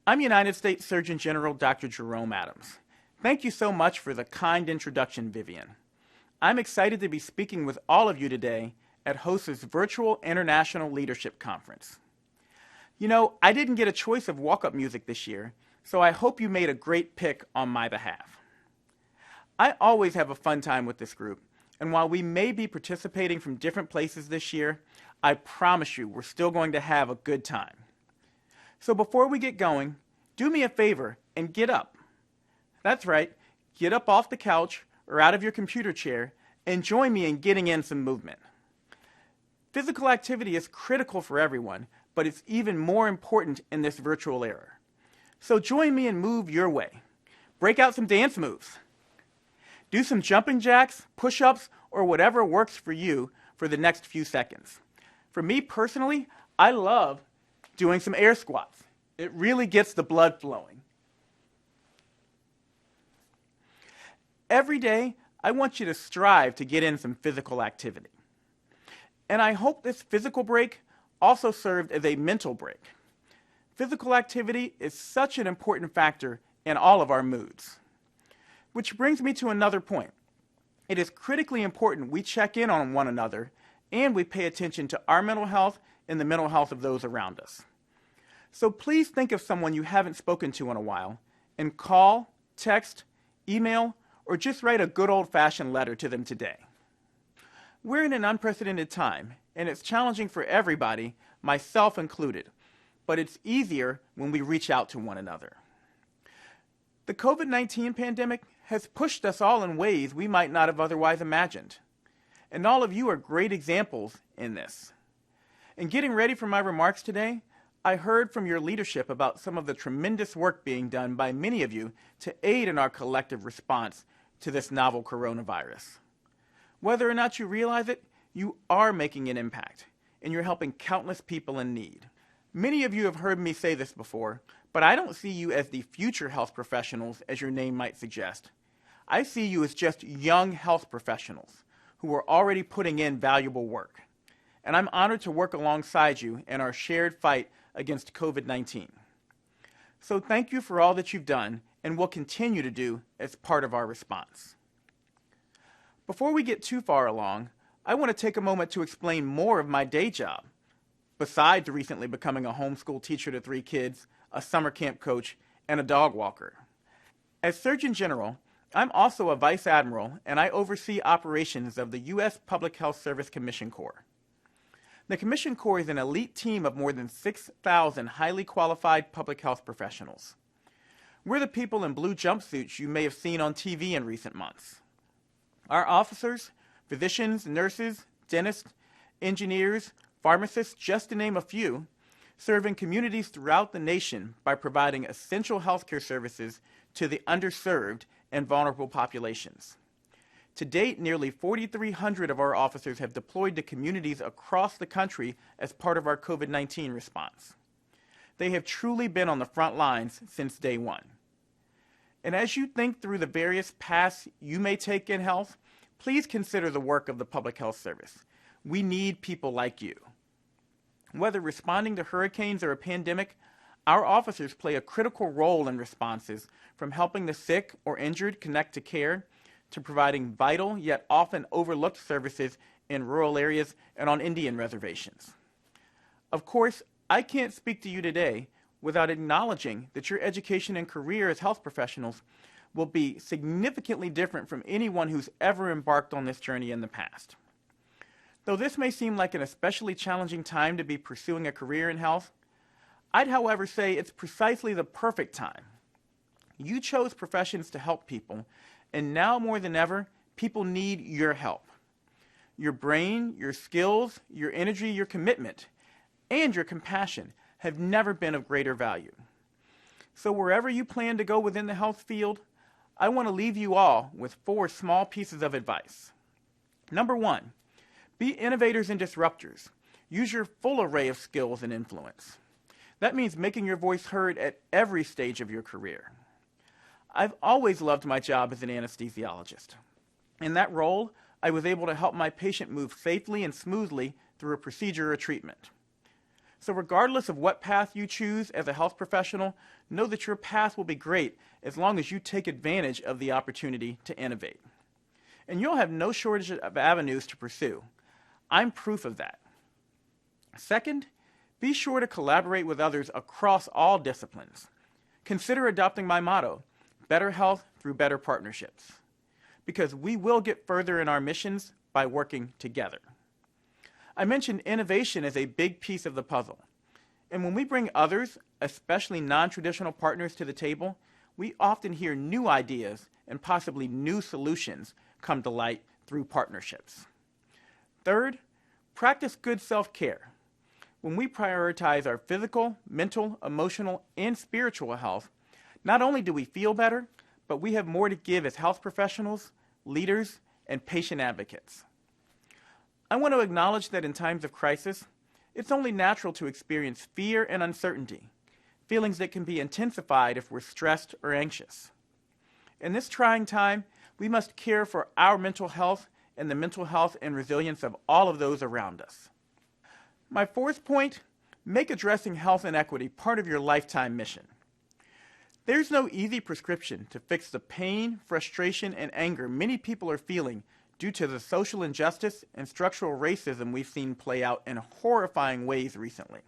I'm United States Surgeon General Dr. Jerome Adams. Thank you so much for the kind introduction, Vivian. I'm excited to be speaking with all of you today at HOSA's Virtual International Leadership Conference. You know, I didn't get a choice of walk-up music this year, so I hope you made a great pick on my behalf. I always have a fun time with this group, and while we may be participating from different places this year, I promise you we're still going to have a good time. So before we get going, do me a favor and get up. That's right, get up off the couch or out of your computer chair and join me in getting in some movement. Physical activity is critical for everyone, but it's even more important in this virtual era. So join me and move your way. Break out some dance moves. Do some jumping jacks, push-ups, or whatever works for you for the next few seconds. For me personally, I love doing some air squats. It really gets the blood flowing. Every day, I want you to strive to get in some physical activity. And I hope this physical break also served as a mental break. Physical activity is such an important factor in all of our moods. Which brings me to another point. It is critically important we check in on one another and we pay attention to our mental health and the mental health of those around us. So please think of someone you haven't spoken to in a while and call, text, email, or just write a good old-fashioned letter to them today. We're in an unprecedented time, and it's challenging for everybody, myself included, but it's easier when we reach out to one another. The COVID-19 pandemic has pushed us all in ways we might not have otherwise imagined, and all of you are great examples in this. In getting ready for my remarks today, I heard from your leadership about some of the tremendous work being done by many of you to aid in our collective response to this novel coronavirus. Whether or not you realize it, you are making an impact, and you're helping countless people in need. Many of you have heard me say this before, but I don't see you as the future health professionals, as your name might suggest. I see you as just young health professionals who are already putting in valuable work. And I'm honored to work alongside you in our shared fight against COVID-19. So thank you for all that you've done and will continue to do as part of our response. Before we get too far along, I want to take a moment to explain more of my day job, besides recently becoming a homeschool teacher to 3 kids, a summer camp coach, and a dog walker. As Surgeon General, I'm also a Vice Admiral, and I oversee operations of the U.S. Public Health Service Commission Corps. The Commission Corps is an elite team of more than 6,000 highly qualified public health professionals. We're the people in blue jumpsuits you may have seen on TV in recent months. Our officers, physicians, nurses, dentists, engineers, pharmacists, just to name a few, serve in communities throughout the nation by providing essential healthcare services to the underserved and vulnerable populations. To date, nearly 4,300 of our officers have deployed to communities across the country as part of our COVID-19 response. They have truly been on the front lines since day one. And as you think through the various paths you may take in health, please consider the work of the Public Health Service. We need people like you. Whether responding to hurricanes or a pandemic, our officers play a critical role in responses, from helping the sick or injured connect to care, to providing vital yet often overlooked services in rural areas and on Indian reservations. Of course, I can't speak to you today without acknowledging that your education and career as health professionals will be significantly different from anyone who's ever embarked on this journey in the past. Though this may seem like an especially challenging time to be pursuing a career in health, I'd however say it's precisely the perfect time. You chose professions to help people, and now more than ever, people need your help. Your brain, your skills, your energy, your commitment, and your compassion have never been of greater value. So wherever you plan to go within the health field, I want to leave you all with 4 small pieces of advice. Number 1, be innovators and disruptors. Use your full array of skills and influence. That means making your voice heard at every stage of your career. I've always loved my job as an anesthesiologist. In that role, I was able to help my patient move safely and smoothly through a procedure or treatment. So regardless of what path you choose as a health professional, know that your path will be great as long as you take advantage of the opportunity to innovate. And you'll have no shortage of avenues to pursue. I'm proof of that. Second, be sure to collaborate with others across all disciplines. Consider adopting my motto, better health through better partnerships, because we will get further in our missions by working together. I mentioned innovation as a big piece of the puzzle. And when we bring others, especially non-traditional partners, to the table, we often hear new ideas and possibly new solutions come to light through partnerships. Third, practice good self-care. When we prioritize our physical, mental, emotional, and spiritual health, not only do we feel better, but we have more to give as health professionals, leaders, and patient advocates. I want to acknowledge that in times of crisis, it's only natural to experience fear and uncertainty, feelings that can be intensified if we're stressed or anxious. In this trying time, we must care for our mental health and the mental health and resilience of all of those around us. My fourth point, make addressing health inequity part of your lifetime mission. There's no easy prescription to fix the pain, frustration, and anger many people are feeling due to the social injustice and structural racism we've seen play out in horrifying ways recently.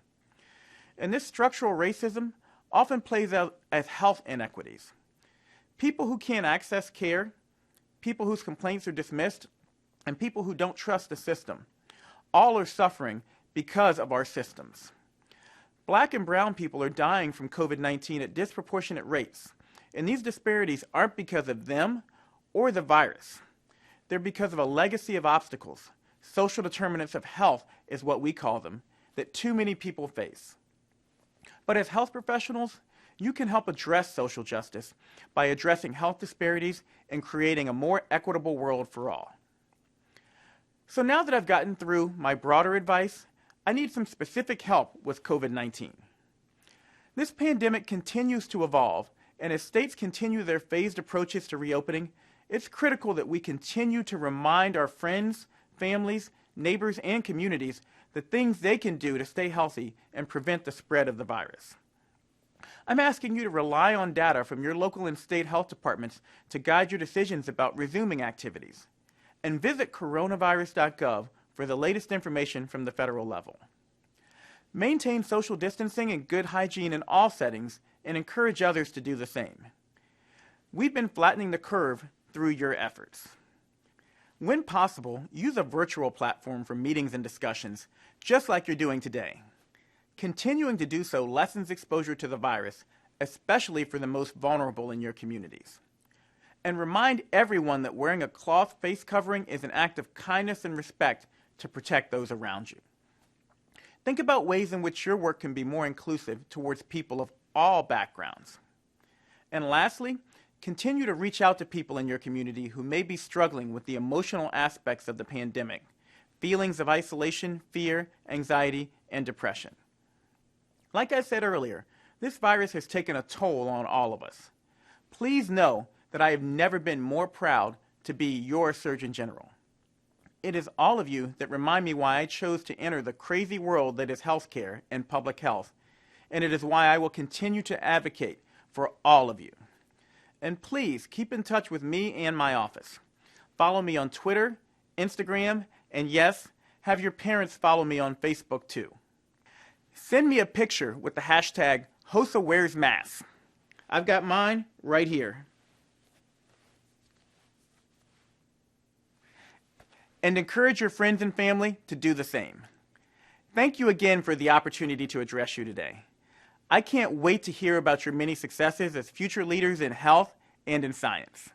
And this structural racism often plays out as health inequities. People who can't access care, people whose complaints are dismissed, and people who don't trust the system, all are suffering because of our systems. Black and brown people are dying from COVID-19 at disproportionate rates, and these disparities aren't because of them or the virus. They're because of a legacy of obstacles, social determinants of health is what we call them, that too many people face. But as health professionals, you can help address social justice by addressing health disparities and creating a more equitable world for all. So now that I've gotten through my broader advice, I need some specific help with COVID-19. This pandemic continues to evolve, and as states continue their phased approaches to reopening, it's critical that we continue to remind our friends, families, neighbors, and communities the things they can do to stay healthy and prevent the spread of the virus. I'm asking you to rely on data from your local and state health departments to guide your decisions about resuming activities. And visit coronavirus.gov for the latest information from the federal level. Maintain social distancing and good hygiene in all settings and encourage others to do the same. We've been flattening the curve through your efforts. When possible, use a virtual platform for meetings and discussions, just like you're doing today. Continuing to do so lessens exposure to the virus, especially for the most vulnerable in your communities. And remind everyone that wearing a cloth face covering is an act of kindness and respect to protect those around you. Think about ways in which your work can be more inclusive towards people of all backgrounds. And lastly, continue to reach out to people in your community who may be struggling with the emotional aspects of the pandemic, feelings of isolation, fear, anxiety, and depression. Like I said earlier, this virus has taken a toll on all of us. Please know that I have never been more proud to be your Surgeon General. It is all of you that remind me why I chose to enter the crazy world that is healthcare and public health, and it is why I will continue to advocate for all of you. And please keep in touch with me and my office. Follow me on Twitter, Instagram, and yes, have your parents follow me on Facebook too. Send me a picture with the hashtag HOSA-Wears-Masks. I've got mine right here. And encourage your friends and family to do the same. Thank you again for the opportunity to address you today. I can't wait to hear about your many successes as future leaders in health and in science.